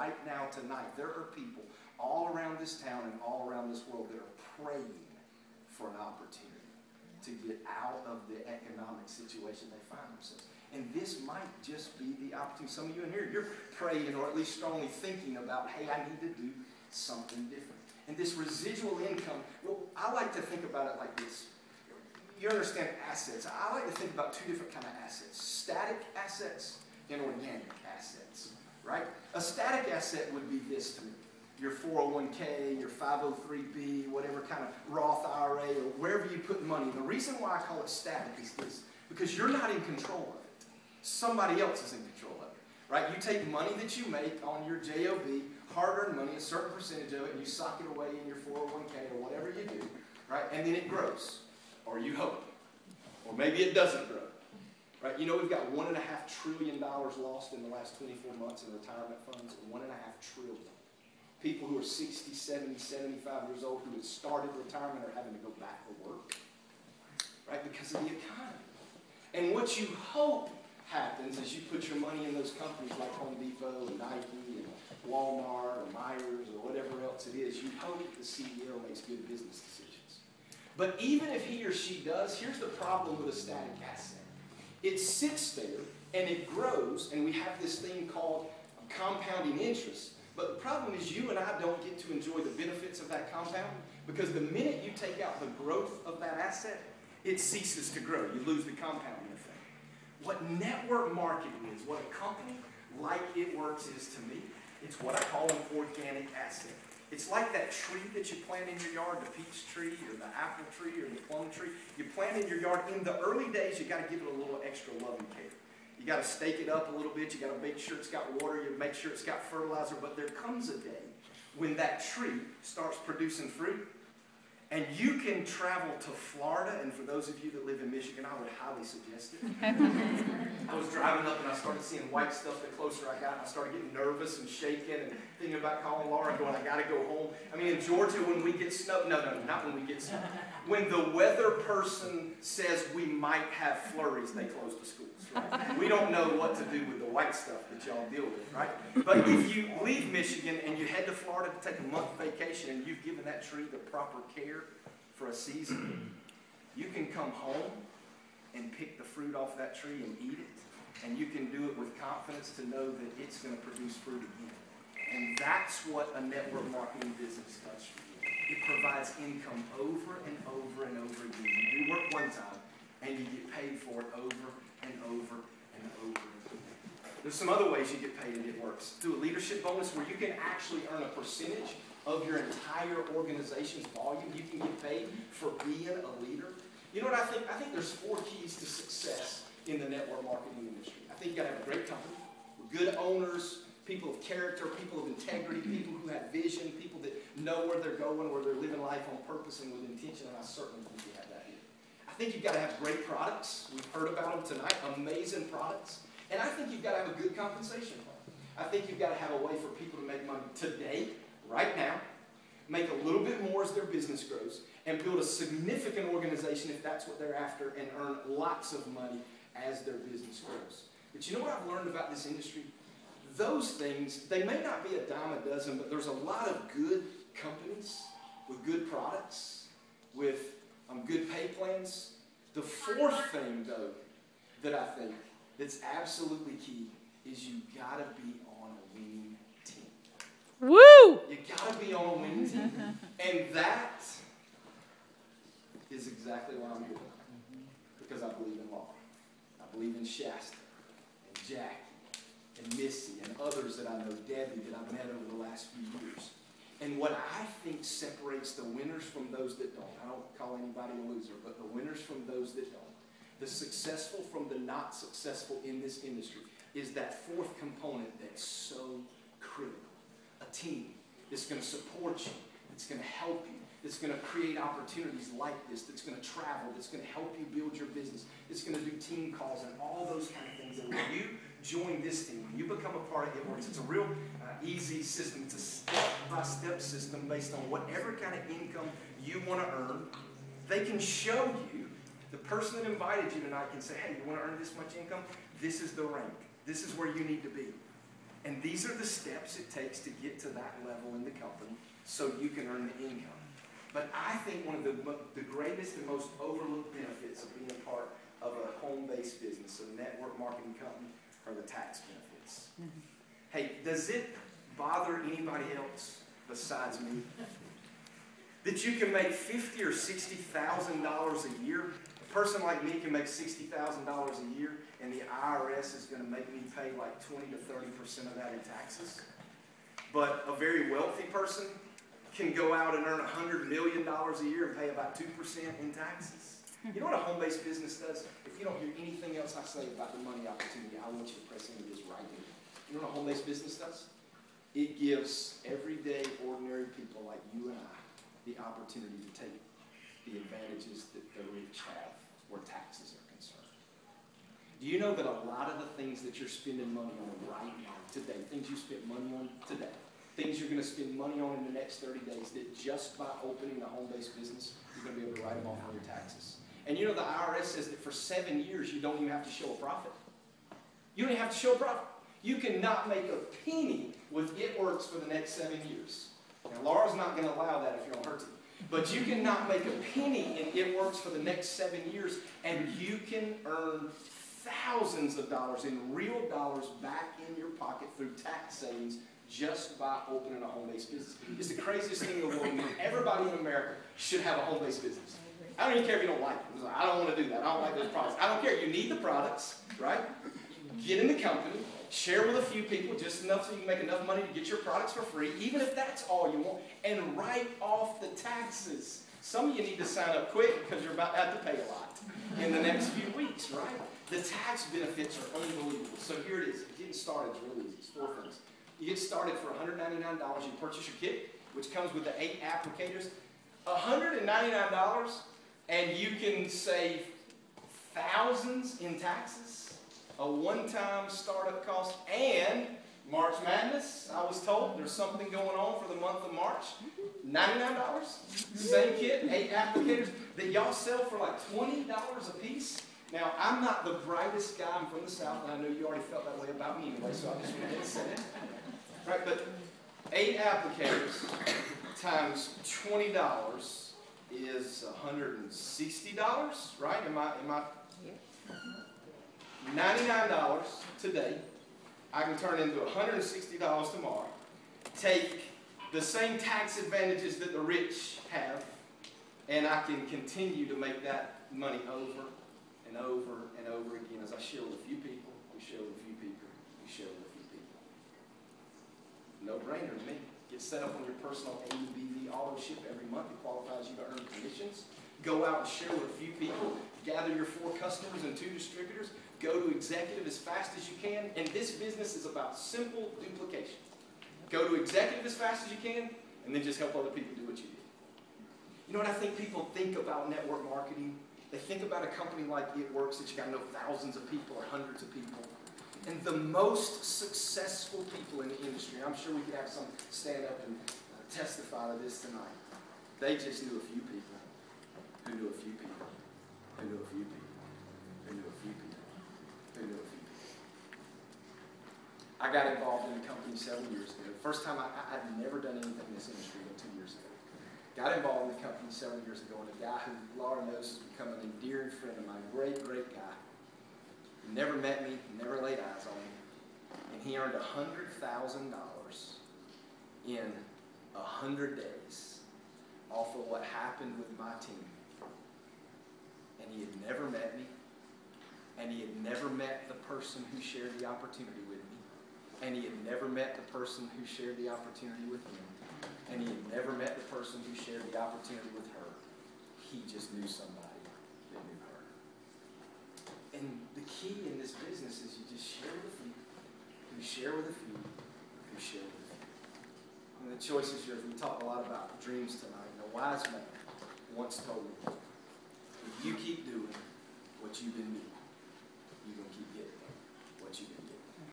right now, tonight, there are people all around this town and all around this world that are praying for an opportunity to get out of the economic situation they find themselves. And this might just be the opportunity. Some of you in here, you're praying or at least strongly thinking about, hey, I need to do something different. And this residual income, well, I like to think about it like this. You understand assets. I like to think about two different kind of assets. Static assets and organic assets, right? A static asset would be this to me. Your 401k, your 503b, whatever kind of Roth IRA, or wherever you put money. The reason why I call it static is this, because you're not in control of it. Somebody else is in control of it, right? You take money that you make on your JOB, hard-earned money, a certain percentage of it, and you sock it away in your 401k or whatever you do, right? And then it grows, or you hope, or maybe it doesn't grow, right? You know, we've got $1.5 trillion lost in the last 24 months in retirement funds, $1.5 trillion. People who are 60, 70, 75 years old who have started retirement are having to go back to work, right, because of the economy. And what you hope happens is you put your money in those companies like Home Depot and Nike and Walmart or Myers or whatever else it is. You hope that the CEO makes good business decisions. But even if he or she does, here's the problem with a static asset. It sits there and it grows, and we have this thing called compounding interest. But the problem is you and I don't get to enjoy the benefits of that compound, because the minute you take out the growth of that asset, it ceases to grow. You lose the compounding effect. What network marketing is, what a company like It Works is to me, it's what I call an organic asset. It's like that tree that you plant in your yard, the peach tree or the apple tree or the plum tree. You plant in your yard. In the early days, you got to give it a little extra love and care. You got to stake it up a little bit. You got to make sure it's got water. You make sure it's got fertilizer. But there comes a day when that tree starts producing fruit, and you can travel to Florida. And for those of you that live in Michigan, I would highly suggest it. I was driving up and I started seeing white stuff the closer I got. I started getting nervous and shaking and thinking about calling Laura and going, I got to go home. I mean, in Georgia, when we get snow, no, not when we get snow. When the weather person says we might have flurries, they close the schools. Right? We don't know what to do with the white stuff that y'all deal with, right? But if you leave Michigan and you head to Florida to take a month vacation and you've given that tree the proper care for a season, you can come home and pick the fruit off that tree and eat it. And you can do it with confidence to know that it's going to produce fruit again. And that's what a network marketing business does for you. It provides income over and over and over again. You do work one time, and you get paid for it over and over and over again. There's some other ways you get paid and it works. Through a leadership bonus where you can actually earn a percentage of your entire organization's volume. You can get paid for being a leader. You know what I think? I think there's 4 keys to success in the network marketing industry. I think you got to have a great company, good owners, people of character, people of integrity, people who have vision, people that know where they're going, where they're living life on purpose and with intention, and I certainly think you have that here. I think you've got to have great products. We've heard about them tonight, amazing products. And I think you've got to have a good compensation plan. I think you've got to have a way for people to make money today, right now, make a little bit more as their business grows, and build a significant organization if that's what they're after, and earn lots of money as their business grows. But you know what I've learned about this industry? Those things, they may not be a dime a dozen, but there's a lot of good companies with good products, with good pay plans. The 4th thing, though, that I think that's absolutely key is you got to be on a winning team. Woo! You got to be on a winning team. And that is exactly why I'm here. Because I believe in law. I believe in Shasta and Jackie and Missy and others that I know, Debbie, that I've met over the last few years. And what I think separates the winners from those that don't, I don't call anybody a loser, but the winners from those that don't, the successful from the not successful in this industry, is that 4th component that's so critical. A team that's going to support you, that's going to help you, that's going to create opportunities like this, that's going to travel, that's going to help you build your business, that's going to do team calls and all those kind of things. And when you join this team, when you become a part of It Works, it's a real easy system. It's a step-by-step system based on whatever kind of income you want to earn. They can show you, the person that invited you tonight can say, hey, you want to earn this much income? This is the rank. This is where you need to be. And these are the steps it takes to get to that level in the company so you can earn the income. But I think one of the greatest and most overlooked benefits of being a part of a home-based business, a network marketing company, are the tax benefits. Hey, does it bother anybody else besides me that you can make $50,000 or $60,000 a year? A person like me can make $60,000 a year, and the IRS is going to make me pay like 20 to 30% of that in taxes. But a very wealthy person can go out and earn $100 million a year and pay about 2% in taxes. You know what a home-based business does? If you don't hear anything else I say about the money opportunity, I want you to press into this right here. You know what a home-based business does? It gives everyday, ordinary people like you and I the opportunity to take the advantages that the rich have where taxes are concerned. Do you know that a lot of the things that you're spending money on right now, today, things you spent money on today, things you're going to spend money on in the next 30 days, that just by opening a home-based business, you're going to be able to write them off on your taxes. And you know the IRS says that for 7 years, you don't even have to show a profit. You don't even have to show a profit. You cannot make a penny with It Works for the next 7 years. Now, Laura's not going to allow that if you're on her team. But you cannot make a penny in It Works for the next 7 years, and you can earn thousands of dollars in real dollars back in your pocket through tax savings just by opening a home-based business. It's the craziest thing in the world. Everybody in America should have a home-based business. I don't even care if you don't like it. I don't want to do that. I don't like those products. I don't care. You need the products, right? Get in the company, share with a few people, just enough so you can make enough money to get your products for free, even if that's all you want, and write off the taxes. Some of you need to sign up quick because you're about to have to pay a lot in the next few weeks, right? The tax benefits are unbelievable. So here it is. Getting started is really easy. It's 4 things. You get started for $199. You purchase your kit, which comes with the 8 applicators. $199, and you can save thousands in taxes, a one-time startup cost, and March Madness, I was told there's something going on for the month of March. $99, same kit, 8 applicators, that y'all sell for like $20 a piece. Now, I'm not the brightest guy. I'm from the South, and I know you already felt that way about me anyway, so I just went ahead and said it. Right, but 8 applicators times $20 is $160, right? Am I? $99 today. I can turn into $160 tomorrow. Take the same tax advantages that the rich have, and I can continue to make that money over and over and over again as I share with a few people, we share with a few people, we share with a few people. No-brainer to me. Get set up on your personal ABV auto ship every month. It qualifies you to earn commissions. Go out and share with a few people. Gather your 4 customers and 2 distributors. Go to executive as fast as you can. And this business is about simple duplication. Go to executive as fast as you can, and then just help other people do what you did. You know what I think people think about network marketing? They think about a company like It Works that you got to know thousands of people or hundreds of people. And the most successful people in the industry, I'm sure we could have some stand up and testify to this tonight. They just knew a few people who knew a few people who knew a few people who knew a few people who knew a few people. I got involved in the company several years ago. First time I'd never done anything in this industry until 2 years ago. Got involved in the company several years ago, and a guy who Laura knows has become an endearing friend of mine, great guy. Never met me, never laid eyes on me. And he earned $100,000 in 100 days off of what happened with my team. And he had never met me. And he had never met the person who shared the opportunity with me. And he had never met the person who shared the opportunity with him. And he had never met the person who shared the opportunity with her. He just knew somebody that knew her. And the key in this business is you just share with a few, who share with a few, who share with a few. And the choice is yours. We talked a lot about dreams tonight. And a wise man once told me, if you keep doing what you've been doing, you're going to keep getting what you've been doing.